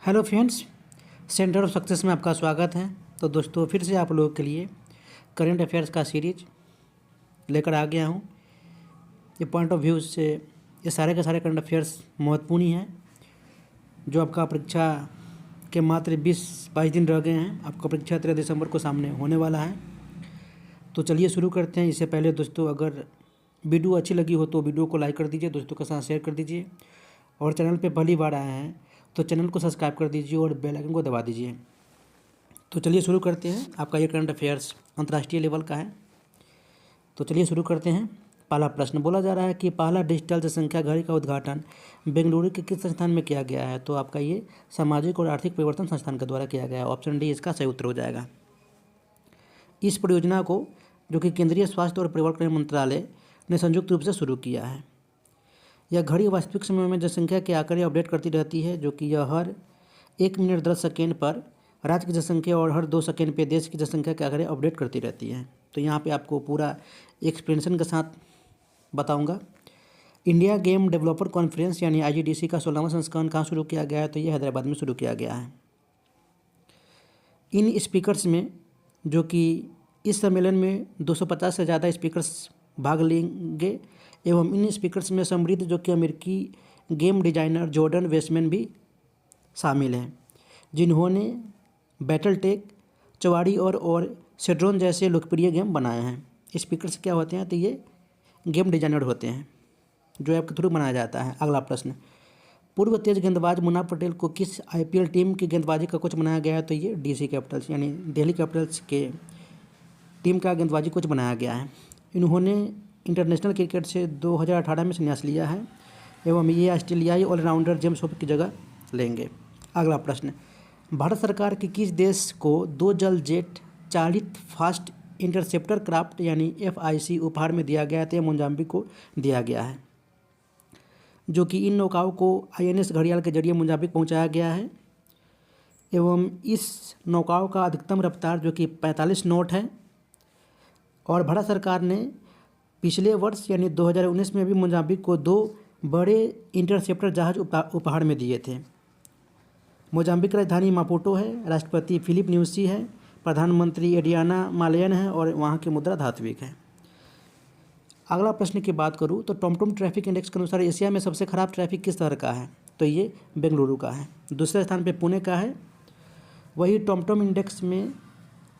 Hello friends, centre of success में आपका स्वागत है। तो दोस्तों, फिर से आप लोगों के लिए करंट अफेयर्स का सीरीज लेकर आ गया हूँ। ये पॉइंट ऑफ व्यू से ये सारे के सारे करंट अफेयर्स महत्वपूर्ण ही हैं, जो आपका परीक्षा के मात्र 20-22 दिन रह गए हैं। आपका परीक्षा 13 दिसंबर को सामने होने वाला है। तो चलिए शुरू करते हैं। इससे पहले दोस्तों, अगर वीडियो अच्छी लगी हो तो वीडियो को लाइक कर दीजिए, दोस्तों के साथ शेयर कर दीजिए, और चैनल पे पहली बार आए हैं तो चैनल को सब्सक्राइब कर दीजिए और बेल आइकन को दबा दीजिए। तो चलिए शुरू करते हैं। आपका ये करंट अफेयर्स अंतर्राष्ट्रीय लेवल का है। तो चलिए शुरू करते हैं। पहला प्रश्न बोला जा रहा है कि पहला डिजिटल जनसंख्या घड़ी का उद्घाटन बेंगलुरु के किस संस्थान में किया गया है? तो आपका ये सामाजिक और आर्थिक परिवर्तन संस्थान के द्वारा किया गया है। ऑप्शन डी इसका सही उत्तर हो जाएगा। इस परियोजना को, जो कि केंद्रीय स्वास्थ्य और परिवार कल्याण मंत्रालय ने संयुक्त रूप से शुरू किया है। यह घड़ी वास्तविक समय में जनसंख्या के आंकड़े अपडेट करती रहती है, जो कि यह हर 1 मिनट 10 सेकेंड पर राज्य की जनसंख्या और हर 2 सेकेंड पे देश की जनसंख्या के आंकड़े अपडेट करती रहती है। तो यहाँ पे आपको पूरा एक्सप्लेनेशन के साथ बताऊंगा। इंडिया गेम डेवलपर कॉन्फ्रेंस यानी IGDC का 16वां संस्करण कहाँ शुरू किया गया है? तो ये हैदराबाद में शुरू किया गया है। इन स्पीकर्स में, जो कि इस सम्मेलन में 250 से ज़्यादा स्पीकर्स भाग लेंगे, एवं इन स्पीकर्स में समृद्ध, जो कि अमेरिकी गेम डिजाइनर जॉर्डन वेस्टमैन भी शामिल हैं, जिन्होंने बैटलटेक, चवाड़ी और शेड्रोन जैसे लोकप्रिय गेम बनाए हैं। स्पीकर्स क्या होते हैं? तो ये गेम डिजाइनर होते हैं, जो ऐप के थ्रू बनाया जाता है। अगला प्रश्न, पूर्व तेज गेंदबाज मुन्ना पटेल को किस IPL टीम की गेंदबाजी का कोच बनाया गया है? तो ये DC कैपिटल्स यानी दिल्ली कैपिटल्स के टीम का गेंदबाजी कोच बनाया गया है। इन्होंने इंटरनेशनल क्रिकेट से 2018 में संन्यास लिया है, एवं ये ऑस्ट्रेलियाई ऑलराउंडर जेम्स होप की जगह लेंगे। अगला प्रश्न, भारत सरकार के किस देश को 2 जल जेट चालित फास्ट इंटरसेप्टर क्राफ्ट यानी FIC उपहार में दिया गया है? तो मोजाम्बिक को दिया गया है, जो कि इन नौकाओं को INS घड़ियाल के जरिए मोजाम्बिक पहुंचाया गया है। एवं इस नौकाओं का अधिकतम रफ्तार, जो कि 45 नॉट है। और भारत सरकार ने पिछले वर्ष यानी 2019 में भी मोजाम्बिक को 2 बड़े इंटरसेप्टर जहाज उपहार में दिए थे। मोजाम्बिक की राजधानी मापुटो है, राष्ट्रपति फिलिप न्यूसी है, प्रधानमंत्री एडियाना मालेयन है, और वहाँ की मुद्रा धात्विक है। अगला प्रश्न की बात करूँ तो टॉमटॉम ट्रैफिक इंडेक्स के अनुसार एशिया में सबसे खराब ट्रैफिक किस शहर का है? तो ये बेंगलुरु का है। दूसरे स्थान पर पुणे का है। वही टॉमटॉम इंडेक्स में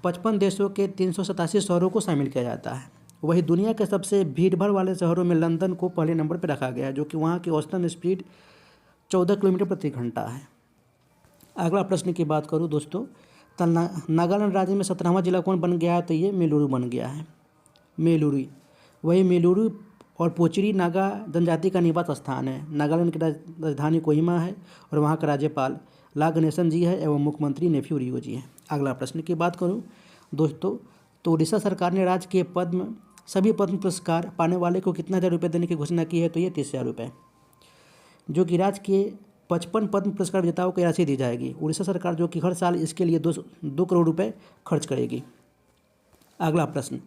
55 देशों के 387 शहरों को शामिल किया जाता है। वही दुनिया के सबसे भीड़भाड़ वाले शहरों में लंदन को पहले नंबर पर रखा गया है, जो कि वहाँ की औसतन स्पीड 14 किलोमीटर प्रति घंटा है। अगला प्रश्न की बात करूँ दोस्तों, तो नागालैंड राज्य में 17वां जिला कौन बन गया है? तो ये मेलुरु बन गया है। मेलुरु, वही मेलुरु और पोचरी नागा जनजाति का निवास स्थान है। नागालैंड की राजधानी कोहिमा है, और वहाँ का राज्यपाल ला गणेशन जी है, एवं मुख्यमंत्री नेफ्यू रियो जी हैं। अगला प्रश्न की बात करूँ दोस्तों, तो उड़ीसा सरकार ने राज्य के सभी पद्म पुरस्कार पाने वाले को कितना हज़ार रुपये देने की घोषणा की है? तो ये 30,000 रुपये, जो कि राज्य के 55 पद्म पुरस्कार विजेताओं को राशि दी जाएगी। उड़ीसा सरकार, जो कि हर साल इसके लिए 2 करोड़ रुपये खर्च करेगी। अगला प्रश्न,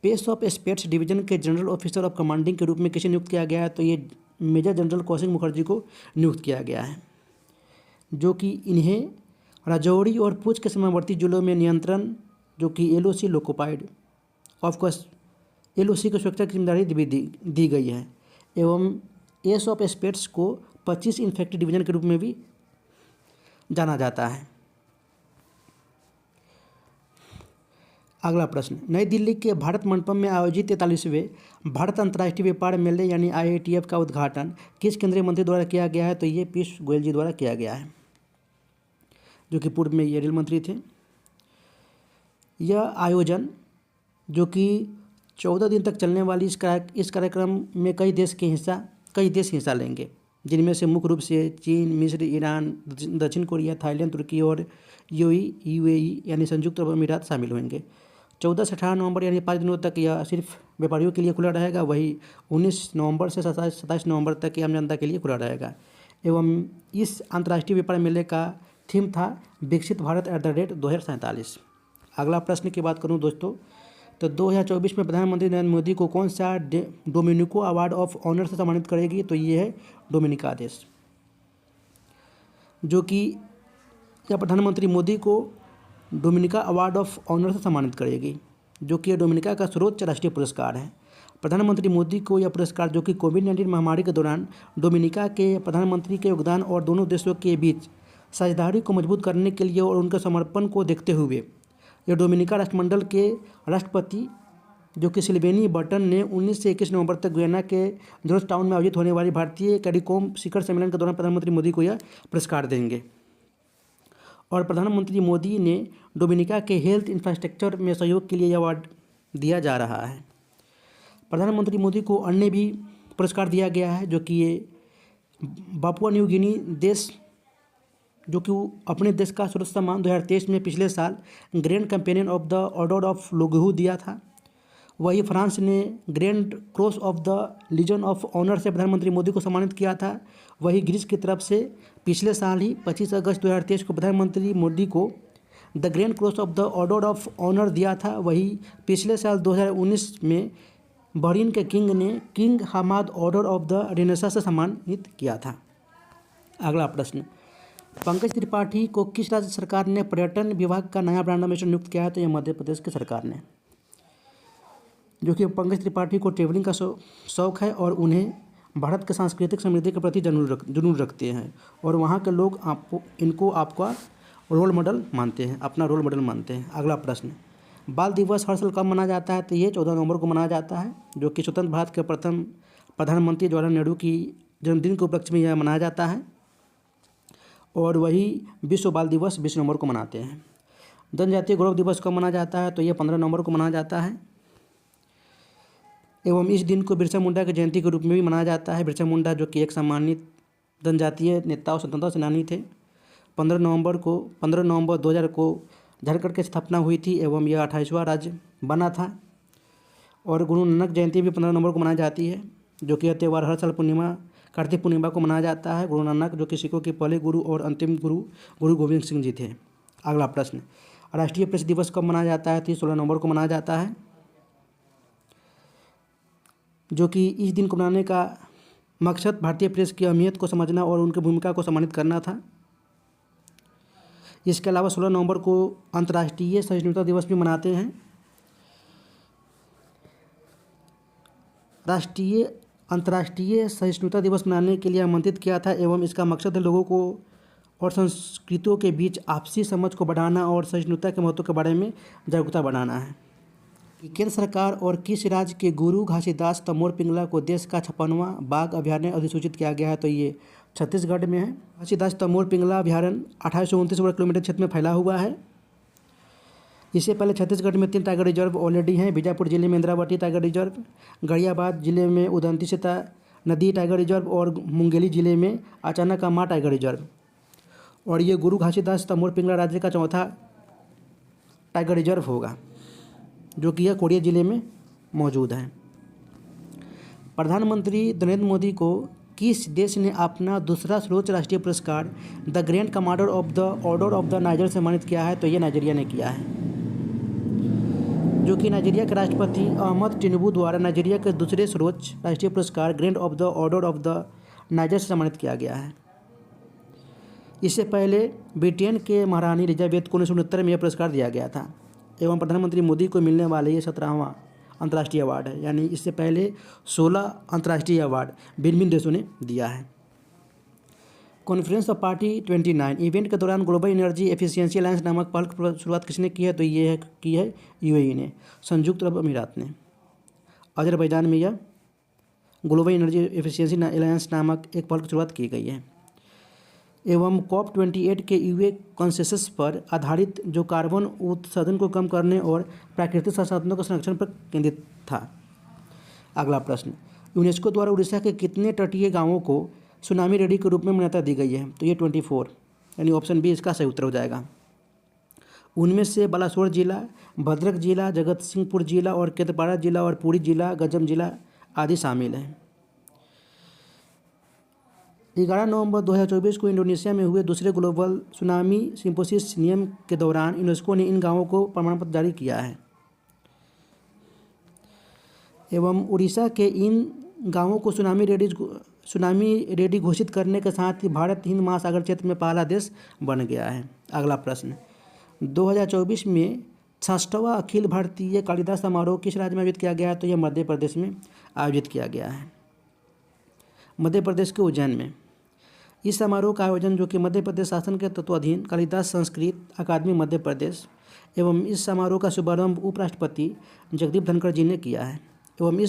पेस ऑफ स्पेट्स डिवीजन के जनरल ऑफिसर ऑफ कमांडिंग के रूप में किसे नियुक्त किया गया है? तो ये मेजर जनरल कौशिक मुखर्जी को नियुक्त किया गया है, जो कि इन्हें राजौरी और पूंछ के सीमावर्ती जिलों में नियंत्रण, जो कि LOC लोकोपाइड ऑफकोर्स LOC की सुरक्षा की जिम्मेदारी दी गई है। एवं एस ऑफ स्पेट्स को 25 इन्फेक्टेड डिवीजन के रूप में भी जाना जाता है। अगला प्रश्न, नई दिल्ली के भारत मंडपम में आयोजित 43वें भारत अंतर्राष्ट्रीय व्यापार मेले यानी IATF का उद्घाटन किस केंद्रीय मंत्री द्वारा किया गया है? तो ये पीयूष गोयल जी द्वारा किया गया है, जो कि पूर्व में ये रेल मंत्री थे। यह आयोजन, जो कि 14 दिन तक चलने वाली इस कार्यक्रम में कई देश हिस्सा लेंगे, जिनमें से मुख्य रूप से चीन, मिस्र, ईरान, दक्षिण कोरिया, थाईलैंड, तुर्की और UAE यानी संयुक्त अरब अमीरात शामिल होंगे। 14 से 18 नवंबर यानी 5 दिनों तक यह सिर्फ व्यापारियों के लिए खुला रहेगा। वही 19 नवंबर से 27 नवंबर तक ये आम जनता के लिए खुला रहेगा। एवं इस अंतर्राष्ट्रीय व्यापार मेले का थीम था विकसित भारत @2047। अगला प्रश्न की बात करूं दोस्तों, तो 2024 में प्रधानमंत्री नरेंद्र मोदी को कौन सा डोमिनिको अवार्ड ऑफ ऑनर से सम्मानित करेगी? तो ये है डोमिनिका देश, जो कि यह प्रधानमंत्री मोदी को डोमिनिका अवार्ड ऑफ ऑनर से सम्मानित करेगी, जो कि डोमिनिका का सर्वोच्च राष्ट्रीय पुरस्कार है। प्रधानमंत्री मोदी को यह पुरस्कार, जो कि कोविड-19 महामारी के दौरान डोमिनिका के प्रधानमंत्री के योगदान और दोनों देशों के बीच साझेदारी को मजबूत करने के लिए और उनके समर्पण को देखते हुए, यह डोमिनिका राष्ट्रमंडल के राष्ट्रपति, जो कि सिल्वेनी बर्टन, ने 19 से 21 नवंबर तक गुयाना के जॉर्ज टाउन में आयोजित होने वाली भारतीय कैरिकॉम शिखर सम्मेलन के दौरान प्रधानमंत्री मोदी को यह पुरस्कार देंगे। और प्रधानमंत्री मोदी ने डोमिनिका के हेल्थ इंफ्रास्ट्रक्चर में सहयोग के लिए यह अवार्ड दिया जा रहा है। प्रधानमंत्री मोदी को अन्य भी पुरस्कार दिया गया है, जो कि ये पापुआ न्यू गिनी देश, जो कि अपने देश का सर्वोच्च सम्मान 2023 में पिछले साल grand companion of the order of Logohu दिया था। वही फ्रांस ने grand cross of the legion of honour से प्रधानमंत्री मोदी को सम्मानित किया था। वही ग्रीस की तरफ से पिछले साल ही 25 अगस्त 2023 को प्रधानमंत्री मोदी को the grand cross of the order of honour दिया था। वही पिछले साल 2019 में बहरीन के किंग ने king Hamad order of the Renaissance से सम्मानित किया था। अगला प्रश्न, पंकज त्रिपाठी को किस राज्य सरकार ने पर्यटन विभाग का नया ब्रांड एम्बेसडर नियुक्त किया है? तो यह मध्य प्रदेश की सरकार ने, जो कि पंकज त्रिपाठी को ट्रेवलिंग का शौक़ है और उन्हें भारत के सांस्कृतिक समृद्धि के प्रति जुनून रखते हैं और वहाँ के लोग आपका रोल मॉडल मानते हैं, अपना रोल मॉडल मानते हैं। अगला प्रश्न, बाल दिवस हर साल कब मनाया जाता है? तो ये 14 नवंबर को मनाया जाता है, जो कि स्वतंत्र भारत के प्रथम प्रधानमंत्री जवाहरलाल नेहरू की जन्मदिन के उपलक्ष्य में यह मनाया जाता है। और वही विश्व बाल दिवस 20 नवंबर को मनाते हैं। जनजातीय गौरव दिवस कब मनाया जाता है? तो ये 15 नवंबर को मनाया जाता है। एवं इस दिन को बिरसा मुंडा की जयंती के रूप में भी मनाया जाता है। बिरसा मुंडा, जो कि एक सम्मानित जनजातीय नेता और स्वतंत्रता सेनानी थे। 15 नवंबर 2000 को झारखंड की स्थापना हुई थी एवं यह 28वां राज्य बना था। और गुरु नानक जयंती भी 15 नवंबर को मनाई जाती है, जो कि यह त्यौहार हर साल कार्तिक पूर्णिमा को मनाया जाता है। गुरु नानक, जो कि सिखों के पहले गुरु और अंतिम गुरु गोविंद सिंह जी थे। अगला प्रश्न, राष्ट्रीय प्रेस दिवस कब मनाया जाता है? तो 16 नवंबर को मनाया जाता है, जो कि इस दिन को मनाने का मकसद भारतीय प्रेस की अहमियत को समझना और उनकी भूमिका को सम्मानित करना था। इसके अलावा 16 नवंबर को अंतर्राष्ट्रीय सहिष्णुता दिवस भी मनाते हैं। अंतर्राष्ट्रीय सहिष्णुता दिवस मनाने के लिए आमंत्रित किया था एवं इसका मकसद है लोगों को और संस्कृतियों के बीच आपसी समझ को बढ़ाना और सहिष्णुता के महत्व के बारे में जागरूकता बढ़ाना है। केंद्र सरकार और किस राज्य के गुरु घासीदास तमोर पिंगला को देश का 56वां बाघ अभयारण्य अधिसूचित किया गया है? तो ये छत्तीसगढ़ में है। घासीदास तमोर पिंगला अभयारण्य 2829 वर्ग किलोमीटर क्षेत्र में फैला हुआ है। इससे पहले छत्तीसगढ़ में 3 टाइगर रिजर्व ऑलरेडी हैं। बीजापुर जिले में इंद्रावती टाइगर रिजर्व, गरियाबाद जिले में उदंती सीता नदी टाइगर रिजर्व और मुंगेली जिले में अचानकमार टाइगर रिजर्व। और ये गुरु घासीदास तमोर पिंगला राज्य का 4था टाइगर रिजर्व होगा, जो कि यह कोरिया जिले में मौजूद है। प्रधानमंत्री नरेंद्र मोदी को किस देश ने अपना दूसरा सर्वोच्च राष्ट्रीय पुरस्कार the grand commander of the order of the niger से सम्मानित किया है? तो ये नाइजीरिया ने किया है, जो कि नाइजीरिया के राष्ट्रपति अहमद टिनुबू द्वारा नाइजीरिया के दूसरे सर्वोच्च राष्ट्रीय पुरस्कार grand of the order of the niger से सम्मानित किया गया है। इससे पहले ब्रिटेन के महारानी एलिजाबेथ को 1969 में यह पुरस्कार दिया गया था एवं प्रधानमंत्री मोदी को मिलने वाले ये 17वां अंतर्राष्ट्रीय अवार्ड है। यानी इससे पहले 16 अंतर्राष्ट्रीय अवार्ड भिन्न भिन्न देशों ने दिया है। कॉन्फ्रेंस ऑफ पार्टी 29 इवेंट के दौरान ग्लोबल एनर्जी एफिशिएंसी अलायंस नामक पहल की शुरुआत किसने की है? तो ये की है यूएई ने, संयुक्त अरब अमीरात ने। अजरबैजान में यह ग्लोबल एनर्जी एफिशिएंसी अलायंस नामक एक पहल की शुरुआत की गई है। एवं COP28 के यूए कॉन्सेंसस पर आधारित जो कार्बन उत्सर्जन को कम करने और प्राकृतिक संसाधनों के संरक्षण पर केंद्रित था। अगला प्रश्न, यूनेस्को द्वारा उड़ीसा के कितने तटीय गांवों को सुनामी रेडी के रूप में मान्यता दी गई है? तो ये 24, यानी ऑप्शन बी इसका सही उत्तर हो जाएगा। उनमें से बालासोर जिला, भद्रक जिला, जगतसिंहपुर जिला और केंद्रपाड़ा जिला और पुरी जिला, गंजम जिला आदि शामिल हैं। 11 नवंबर 2024 को इंडोनेशिया में हुए दूसरे ग्लोबल सुनामी सिम्पोसियम के दौरान यूनेस्को ने इन गांवों को प्रमाण पत्र जारी किया है एवं उड़ीसा के इन गांवों को सुनामी रेडी घोषित करने के साथ ही भारत हिंद महासागर क्षेत्र में पहला देश बन गया है। अगला प्रश्न, 2024 में 66वां अखिल भारतीय कालिदास समारोह किस राज्य में आयोजित किया गया है? तो यह मध्य प्रदेश में आयोजित किया गया है, मध्य प्रदेश के उज्जैन में। इस समारोह का आयोजन जो कि मध्य प्रदेश शासन के तत्वाधीन कालिदास संस्कृत अकादमी मध्य प्रदेश एवं इस समारोह का शुभारंभ उपराष्ट्रपति जगदीप धनखड़ जी ने किया है। एवं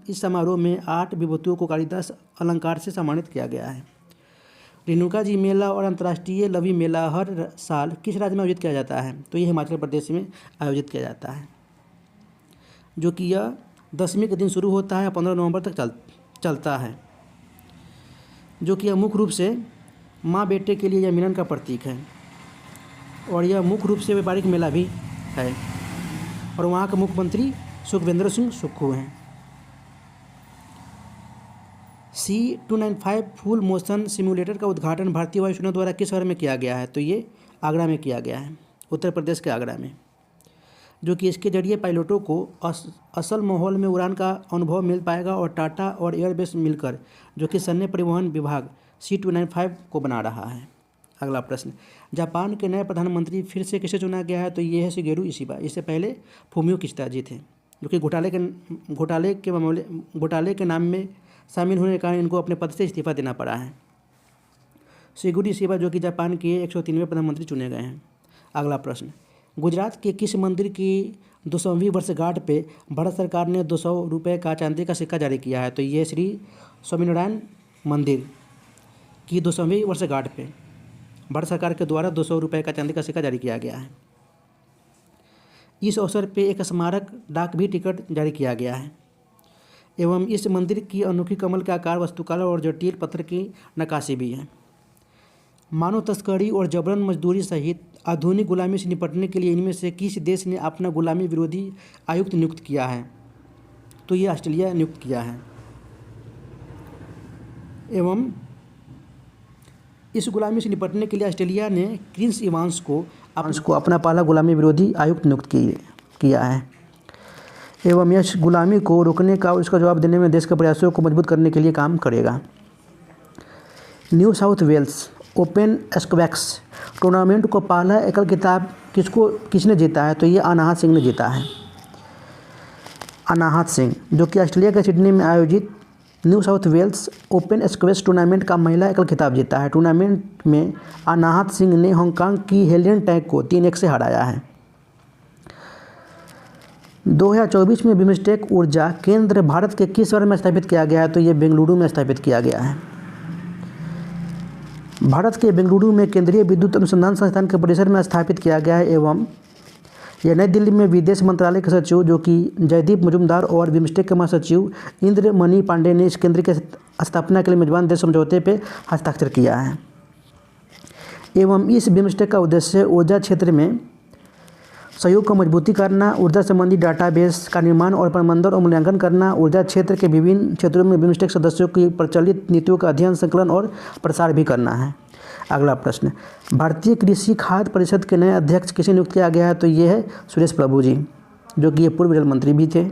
इस समारोह में 8 विभूतियों को कालिदास अलंकार से सम्मानित किया गया है। रेणुका जी मेला और अंतर्राष्ट्रीय लवी मेला हर साल किस राज्य में आयोजित किया जाता है? तो यह हिमाचल प्रदेश में आयोजित किया जाता है, जो कि यह 10वीं के दिन शुरू होता है, 15 नवंबर तक चलता है, जो कि यह मुख्य रूप से माँ बेटे के लिए यह मिलन का प्रतीक है और यह मुख्य रूप से व्यापारिक मेला भी है। और वहाँ के मुख्यमंत्री सुखविंदर सिंह सुक्खू हैं। C295 फुल मोशन सिम्युलेटर का उद्घाटन भारतीय वायुसेना द्वारा किस शहर में किया गया है? तो ये आगरा में किया गया है, उत्तर प्रदेश के आगरा में, जो कि इसके जरिए पायलटों को असल माहौल में उड़ान का अनुभव मिल पाएगा और टाटा और एयरबेस मिलकर जो कि सैन्य परिवहन विभाग C295 को बना रहा है। अगला प्रश्न, जापान के नए प्रधानमंत्री फिर से किसे चुना गया है? तो ये है शिगेरू इशिबा। इससे पहले फुमियो किशिदा जी थे, जो कि घोटाले के नाम में शामिल होने के कारण इनको अपने पद से इस्तीफा देना पड़ा है। शिगेरू इशिबा जो कि जापान के 103वें प्रधानमंत्री चुने गए हैं। अगला प्रश्न, गुजरात के किस मंदिर की 200वीं वर्षगांठ पे भारत सरकार ने 200 रुपये का चांदी का सिक्का जारी किया है? तो ये श्री स्वामीनारायण मंदिर की 200वीं वर्षगांठ पे भारत सरकार के द्वारा 200 रुपये का चांदी का सिक्का जारी किया गया है। इस अवसर पे एक स्मारक डाक भी टिकट जारी किया गया है। एवं इस मंदिर की अनोखी कमल के आकार, वास्तुकला और जटिल पत्थर की नक्काशी भी है। मानव तस्करी और जबरन मजदूरी सहित आधुनिक गुलामी से निपटने के लिए इनमें से किस देश ने अपना गुलामी विरोधी आयुक्त नियुक्त किया है? तो ये ऑस्ट्रेलिया नियुक्त किया है। एवं इस गुलामी से निपटने के लिए ऑस्ट्रेलिया ने क्रिस इवांस को अपना पहला गुलामी विरोधी आयुक्त नियुक्त किया है। एवं यह गुलामी को रोकने का और इसका जवाब देने में देश के प्रयासों को मजबूत करने के लिए काम करेगा। New South Wales open squash tournament को पहला एकल खिताब किसने जीता है? तो ये अनाहत सिंह ने जीता है। अनाहत सिंह जो कि ऑस्ट्रेलिया के सिडनी में आयोजित New South Wales open squash tournament का महिला एकल खिताब जीता है। टूर्नामेंट में अनाहत सिंह ने हांगकांग की हेलियन टैंग को 3-1 से हराया है। 2024 में बिम्स्टेक ऊर्जा केंद्र भारत के किस शहर में स्थापित किया गया है? तो ये बेंगलुरु में स्थापित किया गया है। भारत के बेंगलुरु में केंद्रीय विद्युत अनुसंधान संस्थान के परिसर में स्थापित किया गया है। एवं यह नई दिल्ली में विदेश मंत्रालय के सचिव जो कि जयदीप मजूमदार और बिम्स्टेक के महासचिव इंद्रमणि पांडे ने इस केंद्र की स्थापना के लिए मेजबान देश समझौते पर हस्ताक्षर किया है। एवं इस बिम्स्टेक का उद्देश्य ऊर्जा क्षेत्र में सहयोग को मजबूती करना, ऊर्जा संबंधी डाटाबेस का निर्माण और प्रबंधन और मूल्यांकन करना, ऊर्जा क्षेत्र के विभिन्न क्षेत्रों में बिम्स्टेक सदस्यों की प्रचलित नीतियों का अध्ययन, संकलन और प्रसार भी करना है। अगला प्रश्न, भारतीय कृषि खाद्य परिषद के नए अध्यक्ष किसे नियुक्त किया गया है? तो ये है सुरेश प्रभु जी, जो कि ये पूर्व रेल मंत्री भी थे।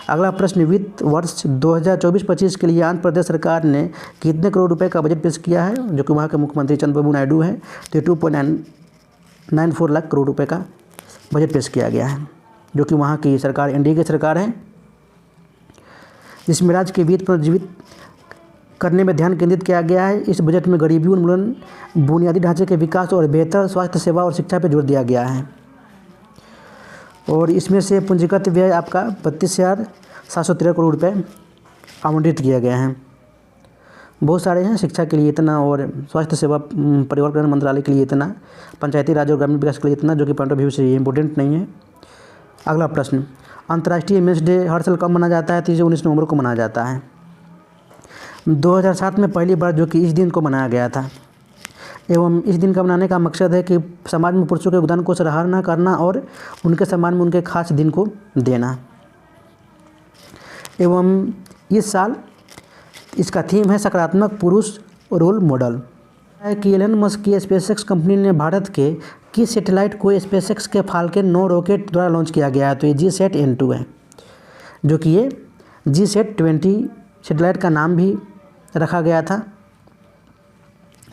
अगला प्रश्न, वित्त वर्ष 2024-25 के लिए आंध्र प्रदेश सरकार ने कितने करोड़ रुपए का बजट पेश किया है? जो कि वहाँ के मुख्यमंत्री चंद्रबाबू नायडू हैं। तो 2.94 लाख करोड़ रुपए का बजट पेश किया गया है, जो कि वहाँ की सरकार एनडीए की सरकार है, जिसमें राज्य के वित्त पुनर्जीवित करने में ध्यान केंद्रित किया गया है। इस बजट में गरीबी उन्मूलन, बुनियादी ढांचे के विकास और बेहतर स्वास्थ्य सेवा और शिक्षा पर जोर दिया गया है। और इसमें से पूंजीगत व्यय आपका 32,713 करोड़ रुपए आवंटित किए गए हैं। बहुत सारे हैं, शिक्षा के लिए इतना और स्वास्थ्य सेवा परिवार कल्याण मंत्रालय के लिए इतना, पंचायती राज और ग्रामीण विकास के लिए इतना, जो कि पॉइंट ऑफ व्यू से इम्पोर्टेंट नहीं है। अगला प्रश्न, अंतर्राष्ट्रीय मेंस डे हर साल कब मनाया जाता है? तो इसे 19 नवंबर को मनाया जाता है। 2007 में पहली बार जो कि इस दिन को मनाया गया था। एवं इस दिन का मनाने का मकसद है कि समाज में पुरुषों के योगदान को सराहना करना और उनके सम्मान में उनके खास दिन को देना। एवं इस साल इसका थीम है सकारात्मक पुरुष रोल मॉडल। है कि एलन मस्क की स्पेसएक्स कंपनी ने भारत के किस सैटेलाइट को स्पेसएक्स के फाल्कन 9 रॉकेट द्वारा लॉन्च किया गया है? तो ये GSAT-N2 है, जो कि ये GSAT-20 सैटेलाइट का नाम भी रखा गया था,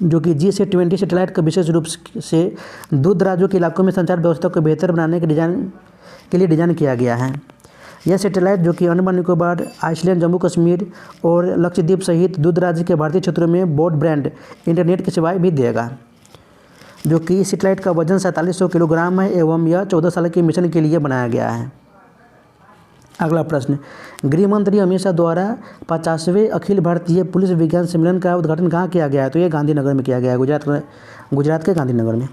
जो कि GSA-20 सैटेलाइट का विशेष रूप से दूर दराजों के इलाकों में संचार व्यवस्था को बेहतर बनाने के लिए डिज़ाइन किया गया है। यह सैटेलाइट जो कि अंडमान निकोबार, आइसलैंड, जम्मू कश्मीर और लक्षद्वीप सहित दूर दराज के भारतीय क्षेत्रों में ब्रॉडबैंड इंटरनेट की सेवाएं भी देगा, जो कि इस सैटेलाइट का वजन 4700 किलोग्राम है एवं यह 14 साल के मिशन के लिए बनाया गया है। अगला प्रश्न, गृह मंत्री अमित शाह द्वारा 50वें अखिल भारतीय पुलिस विज्ञान सम्मेलन का उद्घाटन कहाँ किया गया है? तो ये गांधीनगर में किया गया है, गुजरात के गांधीनगर में।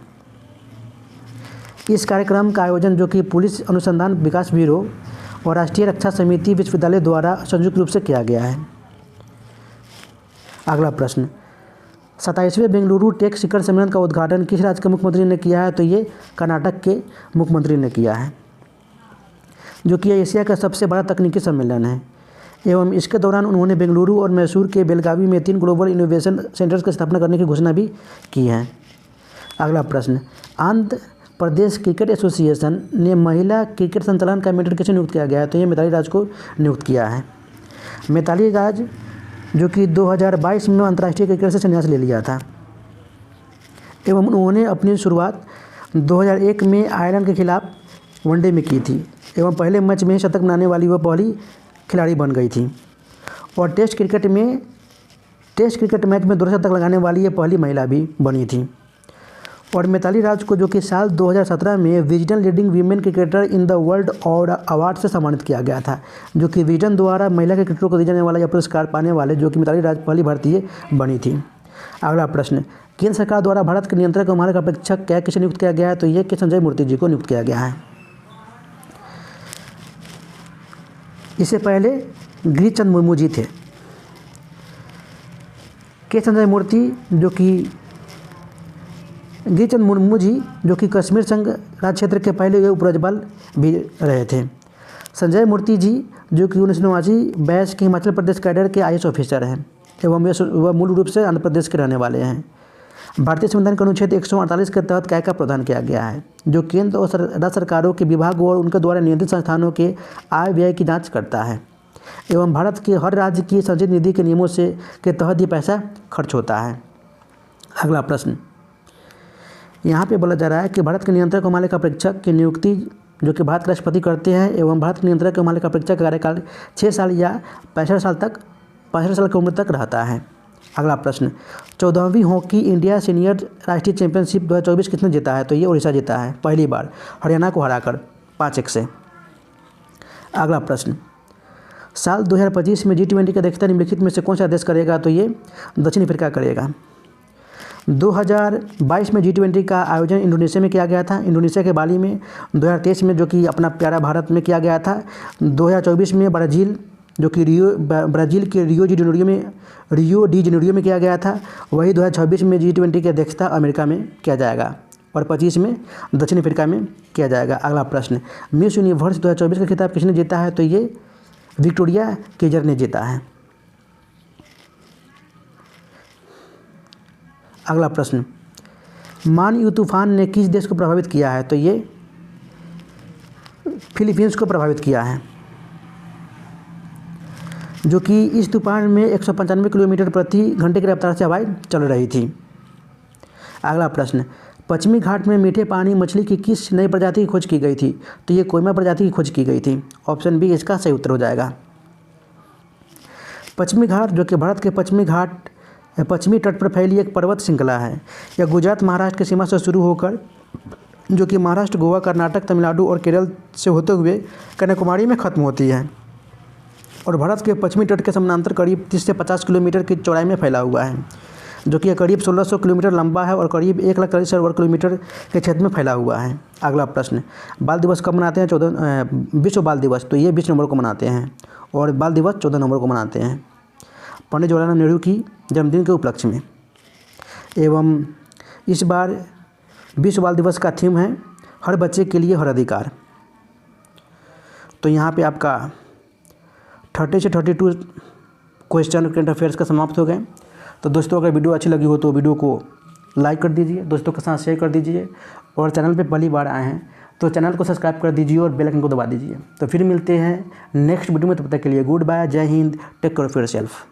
इस कार्यक्रम का आयोजन जो कि पुलिस अनुसंधान विकास ब्यूरो और राष्ट्रीय रक्षा समिति विश्वविद्यालय द्वारा संयुक्त रूप से किया गया है। अगला प्रश्न, 27वें बेंगलुरु टेक शिखर सम्मेलन का उद्घाटन किस राज्य के मुख्यमंत्री ने किया है? तो ये कर्नाटक के मुख्यमंत्री ने किया है, जो कि एशिया का सबसे बड़ा तकनीकी सम्मेलन है एवं इसके दौरान उन्होंने बेंगलुरु और मैसूर के बेलगावी में 3 ग्लोबल इनोवेशन सेंटर्स की स्थापना करने की घोषणा भी की है। अगला प्रश्न, आंध्र प्रदेश क्रिकेट एसोसिएशन ने महिला क्रिकेट संचालन का मेंटर किसे नियुक्त किया गया है? तो ये मिताली राज को नियुक्त किया है। मिताली राज जो कि 2022 में अंतर्राष्ट्रीय क्रिकेट से संन्यास ले लिया था एवं उन्होंने अपनी शुरुआत 2001 में आयरलैंड के खिलाफ वनडे में की थी एवं पहले मैच में शतक बनाने वाली वह पहली खिलाड़ी बन गई थी और टेस्ट क्रिकेट मैच में 2 शतक लगाने वाली ये पहली महिला भी बनी थी। और मिताली राज को जो कि साल 2017 में Wisden leading women cricketer in the world और अवार्ड से सम्मानित किया गया था, जो कि विजडन द्वारा महिला क्रिकेटरों को दिए जाने वाला यह पुरस्कार पाने वाले जो कि मिताली राज पहली भारतीय बनी थी। अगला प्रश्न, केंद्र सरकार द्वारा भारत के नियंत्रक और महालेखा परीक्षक क्या किसे नियुक्त किया गया है? तो ये के संजय मूर्ति जी को नियुक्त किया गया है। इससे पहले गिरिचंद मुर्मू जी थे। के संजय मूर्ति गिरिचंद मुर्मू जी जो कि कश्मीर संघ राज्य क्षेत्र के पहले उपराज्यपाल भी रहे थे। संजय मूर्ति जी जो कि 1989 बैच के हिमाचल प्रदेश कैडर के IAS ऑफिसर हैं एवं वह मूल रूप से आंध्र प्रदेश के रहने वाले हैं। भारतीय संविधान के अनुच्छेद 148 के तहत काय का प्रावधान किया गया है, जो केंद्र और राज्य सरकारों के विभागों और उनके द्वारा नियंत्रित संस्थानों के आय व्यय की जांच करता है एवं भारत के हर राज्य की संचित निधि के नियमों के तहत ये पैसा खर्च होता है। अगला प्रश्न, यहाँ पे बोला जा रहा है कि भारत के नियंत्रक और महालेखा परीक्षक की नियुक्ति जो कि भारत के राष्ट्रपति करते हैं एवं भारत के नियंत्रक और महालेखा परीक्षक का कार्यकाल 6 साल या 65 साल की उम्र तक रहता है। अगला प्रश्न, 14वीं हॉकी इंडिया सीनियर राष्ट्रीय चैंपियनशिप 2024 किसने जीता है? तो ये उड़ीसा जीता है पहली बार, हरियाणा को हराकर 5-1 से। अगला प्रश्न, साल 2025 में G20 की अध्यक्षता निम्नलिखित में से कौन सा देश करेगा? तो ये दक्षिण अफ्रीका करेगा। 2022 में G20 का आयोजन इंडोनेशिया में किया गया था, इंडोनेशिया के बाली में। 2023 में जो कि अपना प्यारा भारत में किया गया था। 2024 में ब्राज़ील जो कि ब्राज़ील के रियो डी जेनेरियो में किया गया था। वही 2026 में G20 की अध्यक्षता अमेरिका में किया जाएगा और 25 में दक्षिण अफ्रीका में किया जाएगा। अगला प्रश्न, मिस यूनिवर्स 2024 का खिताब किसने जीता है? तो ये विक्टोरिया केजर ने जीता है। अगला प्रश्न, मानयू तूफान ने किस देश को प्रभावित किया है? तो ये फिलीपींस को प्रभावित किया है, जो कि इस तूफान में 195 किलोमीटर प्रति घंटे की रफ्तार से हवाएं चल रही थी। अगला प्रश्न, पश्चिमी घाट में मीठे पानी मछली की किस नई प्रजाति की खोज की गई थी? तो ये कोयमा प्रजाति की खोज की गई थी। ऑप्शन बी इसका सही उत्तर हो जाएगा। पश्चिमी घाट जो कि भारत के पश्चिमी तट पर फैली एक पर्वत श्रृंखला है। यह गुजरात महाराष्ट्र की सीमा से शुरू होकर जो कि महाराष्ट्र, गोवा, कर्नाटक, तमिलनाडु और केरल से होते हुए कन्याकुमारी में खत्म होती है और भारत के पश्चिमी तट के समानांतर करीब 30 से 50 किलोमीटर की चौड़ाई में फैला हुआ है, जो कि करीब 1600 किलोमीटर लंबा है और करीब 1,40,000 वर्ग किलोमीटर के क्षेत्र में फैला हुआ है। अगला प्रश्न, बाल दिवस कब मनाते हैं? विश्व बाल दिवस तो ये 20 नवंबर को मनाते हैं और बाल दिवस 14 नवंबर को मनाते हैं पंडित जवाहरलाल नेहरू की जन्मदिन के उपलक्ष्य में। एवं इस बार विश्व बाल दिवस का थीम है हर बच्चे के लिए हर अधिकार। तो यहाँ पे आपका 30 से 32 क्वेश्चन करंट अफेयर्स का समाप्त हो गए। तो दोस्तों अगर वीडियो अच्छी लगी हो तो वीडियो को लाइक कर दीजिए, दोस्तों के साथ शेयर कर दीजिए और चैनल पे पहली बार आए हैं तो चैनल को सब्सक्राइब कर दीजिए और बेल आइकन को दबा दीजिए। तो फिर मिलते हैं नेक्स्ट वीडियो में, तब तक के लिए गुड बाय, जय Hind, take care of yourself.